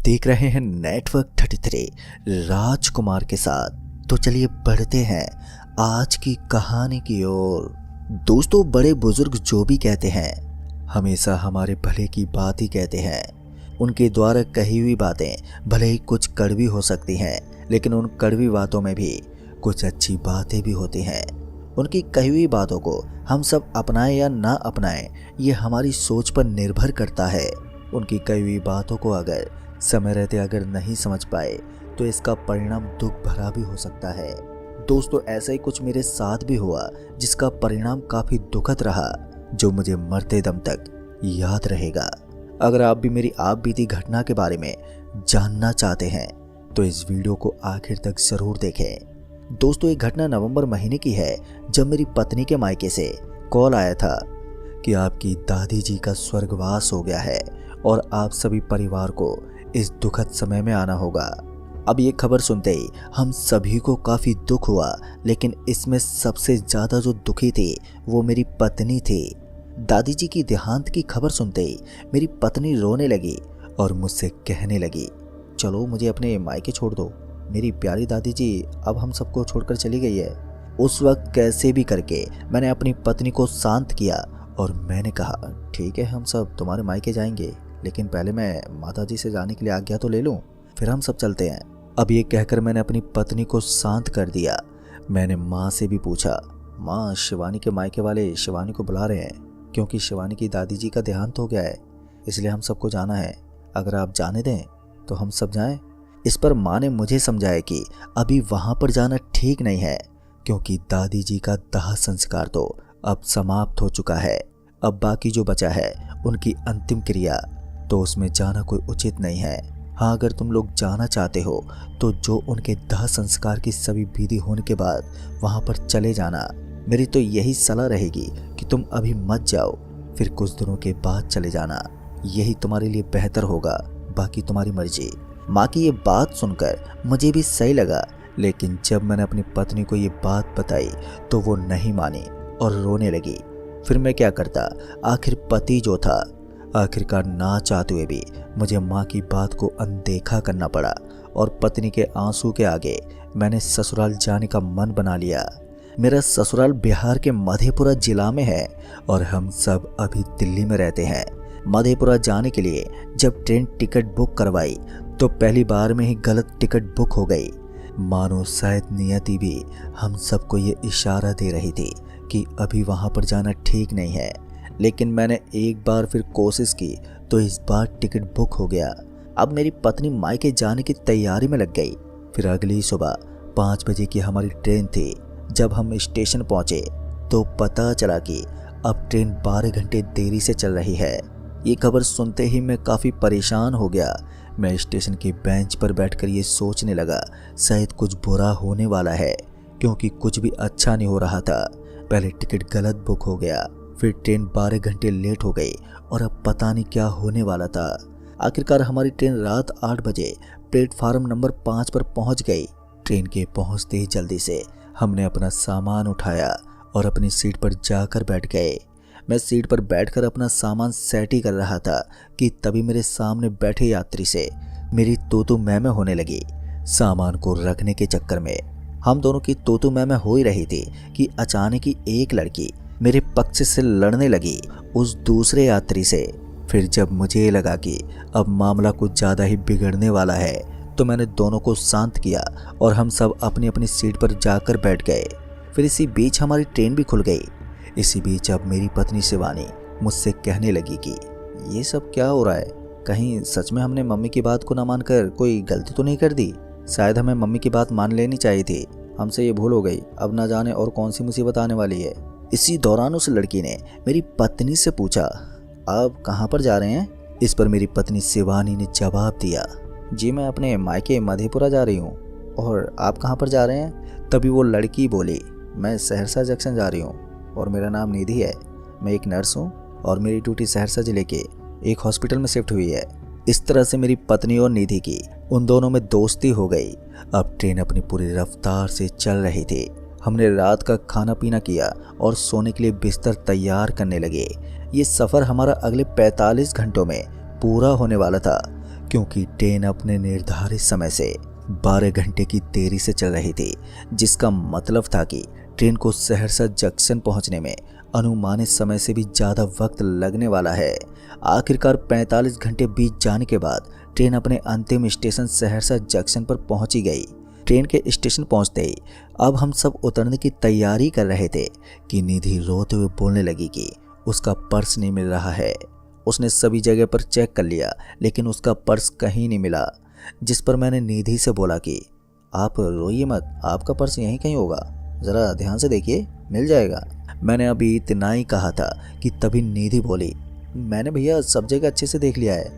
देख रहे हैं नेटवर्क 33 राजकुमार के साथ। तो चलिए बढ़ते हैं आज की कहानी की ओर। दोस्तों, बड़े बुजुर्ग जो भी कहते हैं हमेशा हमारे भले की बात ही कहते हैं। उनके द्वारा कही हुई बातें भले ही कुछ कड़वी हो सकती हैं, लेकिन उन कड़वी बातों में भी कुछ अच्छी बातें भी होती हैं। उनकी कही हुई बातों को हम सब अपनाएं या ना अपनाएं, ये हमारी सोच पर निर्भर करता है। उनकी कही हुई बातों को अगर समय रहते अगर नहीं समझ पाए तो इसका परिणाम दुख भरा भी हो सकता है। दोस्तों, ऐसा ही कुछ मेरे साथ भी हुआ जिसका परिणाम काफी दुखद रहा, जो मुझे मरते दम तक याद रहेगा। अगर आप भी मेरी आप बीती घटना के बारे में जानना चाहते हैं तो इस वीडियो को आखिर तक जरूर देखें। दोस्तों, ये घटना नवंबर महीने की है, जब मेरी पत्नी के मायके से कॉल आया था कि आपकी दादी जी का स्वर्गवास हो गया है और आप सभी परिवार को इस दुखद समय में आना होगा। अब ये खबर सुनते ही हम सभी को काफी दुख हुआ, लेकिन इसमें सबसे ज्यादा जो दुखी थी वो मेरी पत्नी थी। दादी जी की देहांत की खबर सुनते ही मेरी पत्नी रोने लगी और मुझसे कहने लगी, चलो मुझे अपने मायके छोड़ दो, मेरी प्यारी दादी जी अब हम सबको छोड़कर चली गई है। उस वक्त कैसे भी करके मैंने अपनी पत्नी को शांत किया और मैंने कहा, ठीक है हम सब तुम्हारे मायके जाएंगे, लेकिन पहले मैं माता जी से जाने के लिए आज्ञा तो ले लूं, फिर हम सब चलते हैं। अब ये कहकर मैंने अपनी पत्नी को शांत कर दिया। मैंने माँ से भी पूछा, माँ शिवानी के मायके वाले शिवानी को बुला रहे हैं, क्योंकि शिवानी की दादी जी का देहांत हो गया है, इसलिए हम सबको जाना है। अगर आप जाने दें तो हम सब जाएं। इस पर माँ ने मुझे समझाया कि अभी वहाँ पर जाना ठीक नहीं है, क्योंकि दादी जी का दाह संस्कार तो अब समाप्त हो चुका है। अब बाकी जो बचा है उनकी अंतिम क्रिया, तो उसमें जाना कोई उचित नहीं है। हाँ, अगर तुम लोग जाना चाहते हो तो जो उनके दाह संस्कार की सभी विधि होने के बाद वहाँ पर चले जाना। मेरी तो यही सलाह रहेगी कि तुम अभी मत जाओ, फिर कुछ दिनों के बाद चले जाना, यही तुम्हारे लिए बेहतर होगा, बाकी तुम्हारी मर्जी। माँ की ये बात सुनकर मुझे भी सही लगा, लेकिन जब मैंने अपनी पत्नी को ये बात बताई तो वो नहीं मानी और रोने लगी। फिर मैं क्या करता, आखिर पति जो था, आखिरकार ना चाहते हुए भी मुझे माँ की बात को अनदेखा करना पड़ा और पत्नी के आंसू के आगे मैंने ससुराल जाने का मन बना लिया। मेरा ससुराल बिहार के मधेपुरा जिला में है और हम सब अभी दिल्ली में रहते हैं। मधेपुरा जाने के लिए जब ट्रेन टिकट बुक करवाई तो पहली बार में ही गलत टिकट बुक हो गई। मानो शायद नियति भी हम सबको ये इशारा दे रही थी कि अभी वहाँ पर जाना ठीक नहीं है, लेकिन मैंने एक बार फिर कोशिश की तो इस बार टिकट बुक हो गया। अब मेरी पत्नी मायके जाने की तैयारी में लग गई। फिर अगली सुबह 5 बजे की हमारी ट्रेन थी। जब हम स्टेशन पहुंचे तो पता चला कि अब ट्रेन 12 घंटे देरी से चल रही है। ये खबर सुनते ही मैं काफ़ी परेशान हो गया। मैं स्टेशन के बेंच पर बैठकर ये सोचने लगा, शायद कुछ बुरा होने वाला है, क्योंकि कुछ भी अच्छा नहीं हो रहा था। पहले टिकट गलत बुक हो गया, फिर ट्रेन 12 घंटे लेट हो गई और अब पता नहीं क्या होने वाला था। आखिरकार हमारी ट्रेन रात 8 बजे प्लेटफार्म नंबर 5 पर पहुंच गई। ट्रेन के पहुंचते ही जल्दी से हमने अपना सामान उठाया और अपनी सीट पर जाकर बैठ गए। मैं सीट पर बैठकर अपना सामान सेट ही कर रहा था कि तभी मेरे सामने बैठे यात्री से मेरी तू मैं होने लगी। सामान को रखने के चक्कर में हम दोनों की तू मैं हो ही रही थी कि अचानक ही एक लड़की मेरे पक्ष से लड़ने लगी उस दूसरे यात्री से। फिर जब मुझे लगा कि अब मामला कुछ ज़्यादा ही बिगड़ने वाला है तो मैंने दोनों को शांत किया और हम सब अपनी अपनी सीट पर जाकर बैठ गए। फिर इसी बीच हमारी ट्रेन भी खुल गई। इसी बीच अब मेरी पत्नी शिवानी मुझसे कहने लगी कि ये सब क्या हो रहा है, कहीं सच में हमने मम्मी की बात को ना मानकर कोई गलती तो नहीं कर दी। शायद हमें मम्मी की बात मान लेनी चाहिए थी, हमसे ये भूल हो गई, अब ना जाने और कौन सी मुसीबत आने वाली है। इसी दौरान उस लड़की ने मेरी पत्नी से पूछा, आप कहाँ पर जा रहे हैं? इस पर मेरी पत्नी शिवानी ने जवाब दिया, जी मैं अपने मायके मधेपुरा जा रही हूँ। और आप कहाँ पर जा रहे हैं? तभी वो लड़की बोली, मैं सहरसा जंक्शन जा रही हूँ और मेरा नाम निधि है, मैं एक नर्स हूँ और मेरी ड्यूटी सहरसा जिले के एक हॉस्पिटल में शिफ्ट हुई है। इस तरह से मेरी पत्नी और निधि की उन दोनों में दोस्ती हो गई। अब ट्रेन अपनी पूरी रफ्तार से चल रही थी। हमने रात का खाना पीना किया और सोने के लिए बिस्तर तैयार करने लगे। ये सफ़र हमारा अगले 45 घंटों में पूरा होने वाला था, क्योंकि ट्रेन अपने निर्धारित समय से 12 घंटे की देरी से चल रही थी, जिसका मतलब था कि ट्रेन को सहरसा जंक्शन पहुंचने में अनुमानित समय से भी ज़्यादा वक्त लगने वाला है। आखिरकार 45 घंटे बीत जाने के बाद ट्रेन अपने अंतिम स्टेशन सहरसा जंक्शन पर पहुंची गई। ट्रेन के स्टेशन पहुंचते ही अब हम सब उतरने की तैयारी कर रहे थे कि निधि रोते हुए बोलने लगी कि उसका पर्स नहीं मिल रहा है। उसने सभी जगह पर चेक कर लिया, लेकिन उसका पर्स कहीं नहीं मिला। जिस पर मैंने निधि से बोला कि आप रोइए मत, आपका पर्स यहीं कहीं होगा, ज़रा ध्यान से देखिए, मिल जाएगा। मैंने अभी इतना ही कहा था कि तभी निधि बोली, मैंने भैया सब जगह अच्छे से देख लिया है,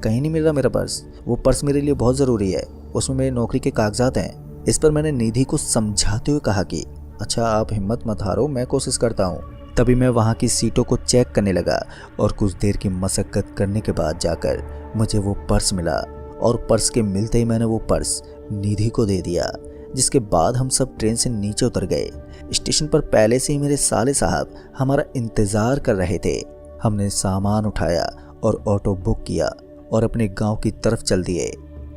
कहीं नहीं मिल रहा मेरा पर्स। वो पर्स मेरे लिए बहुत ज़रूरी है, उसमें मेरी नौकरी के कागजात हैं। इस पर मैंने निधि को समझाते हुए कहा कि अच्छा आप हिम्मत मत हारो, मैं कोशिश करता हूँ। तभी मैं वहाँ की सीटों को चेक करने लगा और कुछ देर की मशक्क़त करने के बाद जाकर मुझे वो पर्स मिला और पर्स के मिलते ही मैंने वो पर्स निधि को दे दिया। जिसके बाद हम सब ट्रेन से नीचे उतर गए। स्टेशन पर पहले से ही मेरे साले साहब हमारा इंतज़ार कर रहे थे। हमने सामान उठाया और ऑटो बुक किया और अपने गांव की तरफ चल दिए।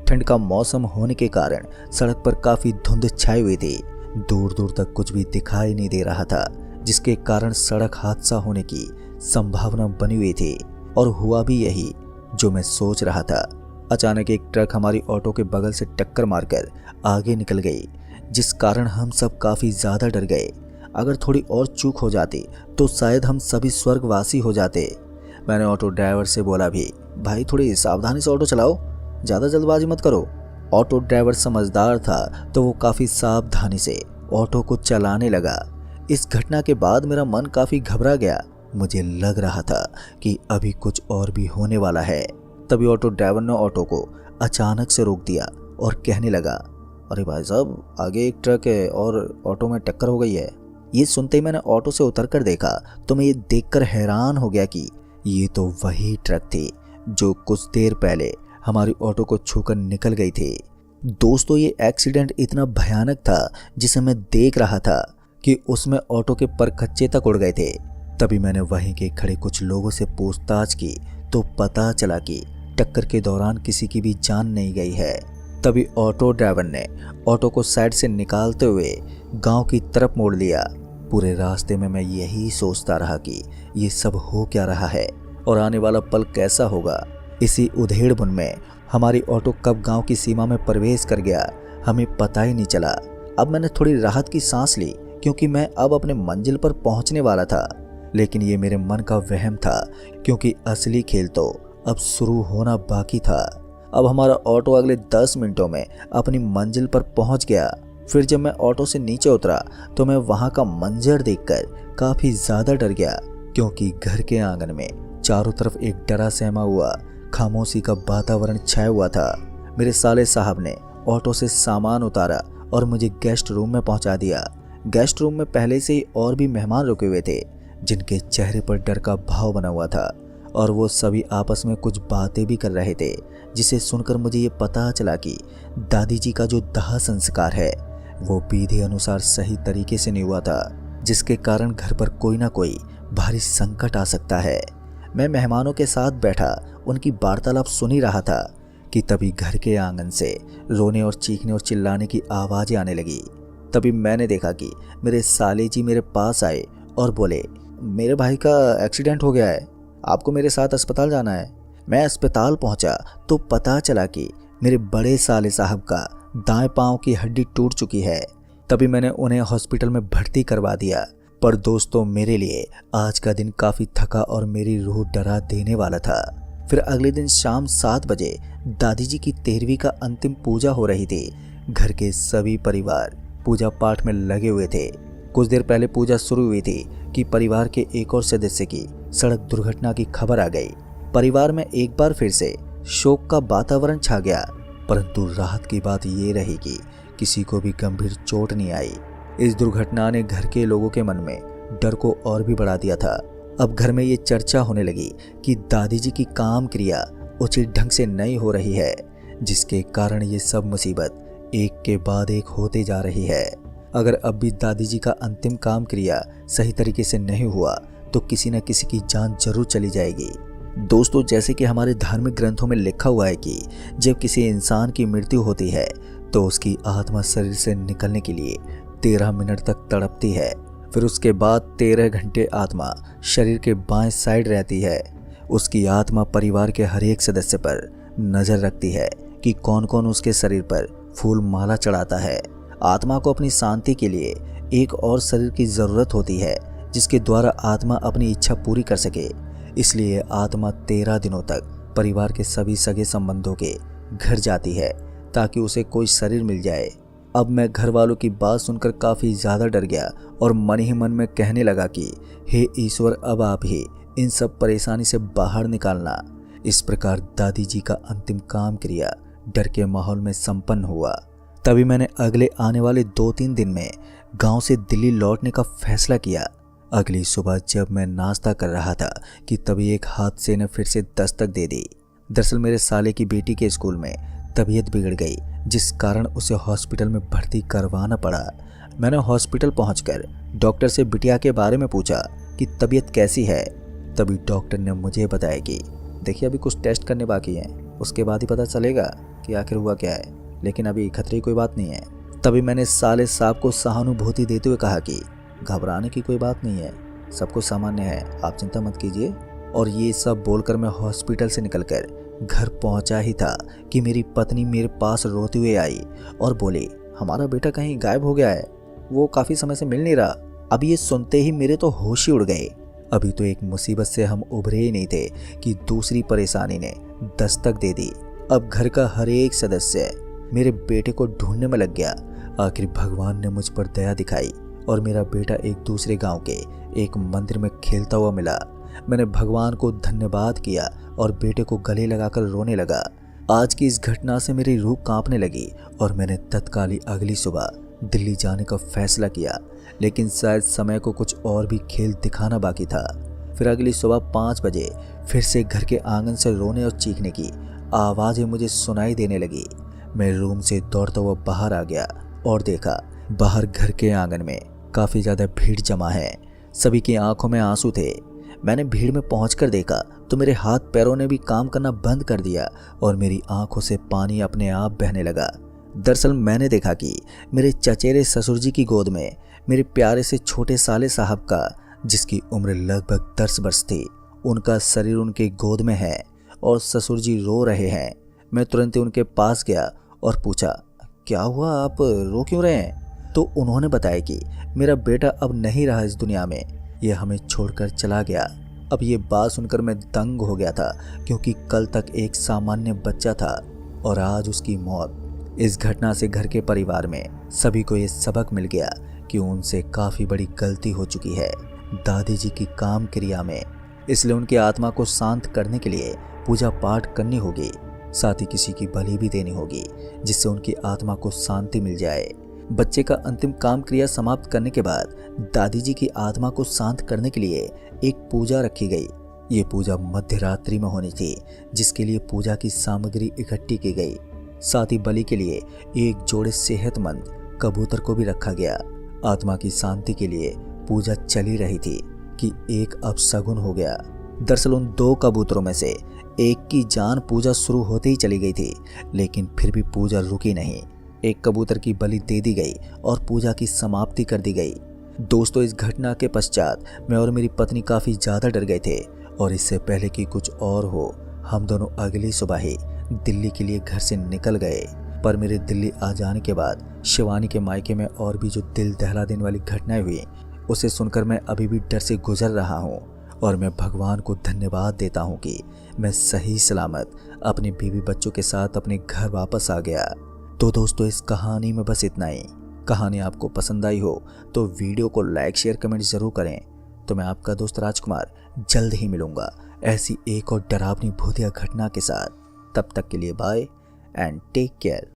ठंड का मौसम होने के कारण सड़क पर काफ़ी धुंध छाई हुई थी, दूर दूर तक कुछ भी दिखाई नहीं दे रहा था, जिसके कारण सड़क हादसा होने की संभावना बनी हुई थी। और हुआ भी यही जो मैं सोच रहा था। अचानक एक ट्रक हमारी ऑटो के बगल से टक्कर मारकर आगे निकल गई, जिस कारण हम सब काफ़ी ज़्यादा डर गए। अगर थोड़ी और चूक हो जाती तो शायद हम सभी स्वर्गवासी हो जाते। मैंने ऑटो ड्राइवर से बोला भी, भाई थोड़ी सावधानी से ऑटो चलाओ, ज़्यादा जल्दबाजी मत करो। ऑटो ड्राइवर समझदार था तो वो काफ़ी सावधानी से ऑटो को चलाने लगा। इस घटना के बाद मेरा मन काफ़ी घबरा गया। मुझे लग रहा था कि अभी कुछ और भी होने वाला है। तभी ऑटो ड्राइवर ने ऑटो को अचानक से रोक दिया और कहने लगा, अरे भाई साहब आगे एक ट्रक है और ऑटो में टक्कर हो गई है। ये सुनते ही मैंने ऑटो से उतरकर देखा तो मैं ये देखकर हैरान हो गया कि ये तो वही ट्रक थी जो कुछ देर पहले हमारी ऑटो को छूकर निकल गई थी। दोस्तों ये एक्सीडेंट इतना भयानक था जिसे मैं देख रहा था कि उसमें ऑटो के परखच्चे तक उड़ गए थे। तभी मैंने वहीं के खड़े कुछ लोगों से पूछताछ की तो पता चला कि टक्कर के दौरान किसी की भी जान नहीं गई है। तभी ऑटो ड्राइवर ने ऑटो को साइड से निकालते हुए गांव की तरफ मोड़ लिया। पूरे रास्ते में मैं यही सोचता रहा कि ये सब हो क्या रहा है और आने वाला पल कैसा होगा। इसी उधेड़बुन में हमारी ऑटो कब गांव की सीमा में प्रवेश कर गया हमें पता ही नहीं चला। अब मैंने थोड़ी राहत की सांस ली क्योंकि मैं अब अपने मंजिल पर पहुंचने वाला था। लेकिन ये मेरे मन का वहम था क्योंकि असली खेल तो अब शुरू होना बाकी था। अब हमारा ऑटो अगले 10 मिनटों में अपनी मंजिल पर पहुंच गया। फिर जब मैं ऑटो से नीचे उतरा तो मैं वहां का मंजर देखकर काफ़ी ज़्यादा डर गया क्योंकि घर के आंगन में चारों तरफ एक डरा सहमा हुआ खामोशी का वातावरण छाया हुआ था। मेरे साले साहब ने ऑटो से सामान उतारा और मुझे गेस्ट रूम में पहुंचा दिया। गेस्ट रूम में पहले से ही और भी मेहमान रुके हुए थे जिनके चेहरे पर डर का भाव बना हुआ था और वो सभी आपस में कुछ बातें भी कर रहे थे, जिसे सुनकर मुझे ये पता चला कि दादी जी का जो दाह संस्कार है वो विधि अनुसार सही तरीके से नहीं हुआ था, जिसके कारण घर पर कोई ना कोई भारी संकट आ सकता है। मैं मेहमानों के साथ बैठा उनकी वार्तालाप सुन ही रहा था कि तभी घर के आंगन से रोने और चीखने और चिल्लाने की आवाज़ें आने लगी। तभी मैंने देखा कि मेरे साले जी मेरे पास आए और बोले, मेरे भाई का एक्सीडेंट हो गया है, आपको मेरे साथ अस्पताल जाना है। मैं अस्पताल पहुंचा तो पता चला कि मेरे बड़े साले साहब का दाएं पांव की हड्डी टूट चुकी है। तभी मैंने उन्हें हॉस्पिटल में भर्ती करवा दिया। पर दोस्तों मेरे लिए आज का दिन काफ़ी थका और मेरी रूह डरा देने वाला था। फिर अगले दिन शाम 7 बजे दादी जी की 13वीं का अंतिम पूजा हो रही थी। घर के सभी परिवार पूजा पाठ में लगे हुए थे। कुछ देर पहले पूजा शुरू हुई थी कि परिवार के एक और सदस्य की सड़क दुर्घटना की खबर आ गई। परिवार में एक बार फिर से शोक का वातावरण छा गया, परंतु राहत की बात ये रही कि किसी को भी गंभीर चोट नहीं आई। इस दुर्घटना ने घर के लोगों के मन में डर को और भी बढ़ा दिया था। अब घर में ये चर्चा होने लगी कि दादी जी की काम क्रिया उचित ढंग से नहीं हो रही है, जिसके कारण ये सब मुसीबत एक के बाद एक होते जा रही है। अगर अब भी दादी जी का अंतिम काम क्रिया सही तरीके से नहीं हुआ तो किसी न किसी की जान जरूर चली जाएगी। दोस्तों, जैसे कि हमारे धार्मिक ग्रंथों में लिखा हुआ है कि जब किसी इंसान की मृत्यु होती है तो उसकी आत्मा शरीर से निकलने के लिए 13 मिनट तक तड़पती है। फिर उसके बाद 13 घंटे आत्मा शरीर के बाएं साइड रहती है। उसकी आत्मा परिवार के हर एक सदस्य पर नजर रखती है कि कौन कौन उसके शरीर पर फूल माला चढ़ाता है। आत्मा को अपनी शांति के लिए एक और शरीर की जरूरत होती है जिसके द्वारा आत्मा अपनी इच्छा पूरी कर सके। इसलिए आत्मा 13 दिनों तक परिवार के सभी सगे संबंधों के घर जाती है ताकि उसे कोई शरीर मिल जाए। अब मैं घर वालों की बात सुनकर काफ़ी ज़्यादा डर गया और मन ही मन में कहने लगा कि हे ईश्वर, अब आप ही इन सब परेशानी से बाहर निकालना। इस प्रकार दादी जी का अंतिम काम क्रिया डर के माहौल में संपन्न हुआ। तभी मैंने अगले आने वाले 2-3 दिन में गांव से दिल्ली लौटने का फैसला किया। अगली सुबह जब मैं नाश्ता कर रहा था कि तभी एक हादसे ने फिर से दस्तक दे दी। दरअसल मेरे साले की बेटी के स्कूल में तबीयत बिगड़ गई, जिस कारण उसे हॉस्पिटल में भर्ती करवाना पड़ा। मैंने हॉस्पिटल पहुंचकर डॉक्टर से बिटिया के बारे में पूछा कि तबीयत कैसी है। तभी डॉक्टर ने मुझे बताया कि देखिए, अभी कुछ टेस्ट करने बाकी हैं, उसके बाद ही पता चलेगा कि आखिर हुआ क्या है, लेकिन अभी खतरे की कोई बात नहीं है। तभी मैंने साले साहब को सहानुभूति देते हुए कहा कि घबराने की कोई बात नहीं है, सब कुछ सामान्य है, आप चिंता मत कीजिए। और ये सब बोलकर मैं हॉस्पिटल से निकलकर घर पहुंचा ही था कि मेरी पत्नी मेरे पास रोते हुए आई और बोली, हमारा बेटा कहीं गायब हो गया है, वो काफ़ी समय से मिल नहीं रहा। अब ये सुनते ही मेरे तो होश ही उड़ गए। अभी तो एक मुसीबत से हम उभरे ही नहीं थे कि दूसरी परेशानी ने दस्तक दे दी। अब घर का हर एक सदस्य मेरे बेटे को ढूंढने में लग गया। आखिर भगवान ने मुझ पर दया दिखाई और मेरा बेटा एक दूसरे गांव के एक मंदिर में खेलता हुआ मिला। मैंने भगवान को धन्यवाद किया और बेटे को गले लगाकर रोने लगा। आज की इस घटना से मेरी रूह कांपने लगी और मैंने तत्काल ही अगली सुबह दिल्ली जाने का फैसला किया, लेकिन शायद समय को कुछ और भी खेल दिखाना बाकी था। फिर अगली सुबह 5 बजे फिर से घर के आंगन से रोने और चीखने की आवाज़ें मुझे सुनाई देने लगी। मैं रूम से दौड़ता हुआ बाहर आ गया और देखा बाहर घर के आंगन में काफ़ी ज़्यादा भीड़ जमा है। सभी की आंखों में आंसू थे। मैंने भीड़ में पहुंचकर देखा तो मेरे हाथ पैरों ने भी काम करना बंद कर दिया और मेरी आंखों से पानी अपने आप बहने लगा। दरअसल मैंने देखा कि मेरे चचेरे ससुर जी की गोद में मेरे प्यारे से छोटे साले साहब का, जिसकी उम्र लगभग 10 वर्ष थी, उनका शरीर उनके गोद में है और ससुर जी रो रहे हैं। मैं तुरंत ही उनके पास गया और पूछा, क्या हुआ, आप रो क्यों रहे हैं? तो उन्होंने बताया कि मेरा बेटा अब नहीं रहा इस दुनिया में, यह हमें छोड़कर चला गया। अब ये बात सुनकर मैं दंग हो गया था, क्योंकि कल तक एक सामान्य बच्चा था और आज उसकी मौत। इस घटना से घर के परिवार में सभी को ये सबक मिल गया कि उनसे काफ़ी बड़ी गलती हो चुकी है दादी जी की काम क्रिया में। इसलिए उनकी आत्मा को शांत करने के लिए पूजा पाठ करनी होगी, साथ ही किसी की बलि भी देनी होगी, जिससे उनकी आत्मा को शांति मिल जाए। बच्चे का अंतिम काम क्रिया समाप्त करने के बाद दादी जी की आत्मा को शांत करने के लिए एक पूजा रखी गई। ये पूजा मध्य रात्रि में होनी थी, जिसके लिए पूजा की सामग्री इकट्ठी की गई। साथ ही बलि के लिए एक जोड़े सेहतमंद कबूतर को भी रखा गया। आत्मा की शांति के लिए पूजा चली रही थी कि एक अपशगुन हो गया। दरअसल उन 2 कबूतरों में से एक की जान पूजा शुरू होते ही चली गई थी, लेकिन फिर भी पूजा रुकी नहीं। एक कबूतर की बलि दे दी गई और पूजा की समाप्ति कर दी गई। दोस्तों, इस घटना के पश्चात मैं और मेरी पत्नी काफ़ी ज़्यादा डर गए थे और इससे पहले कि कुछ और हो, हम दोनों अगली सुबह ही दिल्ली के लिए घर से निकल गए। पर मेरे दिल्ली आ जाने के बाद शिवानी के मायके में और भी जो दिल दहला देने वाली घटनाएं हुई, उसे सुनकर मैं अभी भी डर से गुजर रहा हूँ और मैं भगवान को धन्यवाद देता हूँ कि मैं सही सलामत अपने बीवी बच्चों के साथ अपने घर वापस आ गया। तो दोस्तों, इस कहानी में बस इतना ही। कहानी आपको पसंद आई हो तो वीडियो को लाइक, शेयर, कमेंट ज़रूर करें। तो मैं आपका दोस्त राजकुमार जल्द ही मिलूंगा ऐसी एक और डरावनी भूतिया घटना के साथ। तब तक के लिए बाय एंड टेक केयर।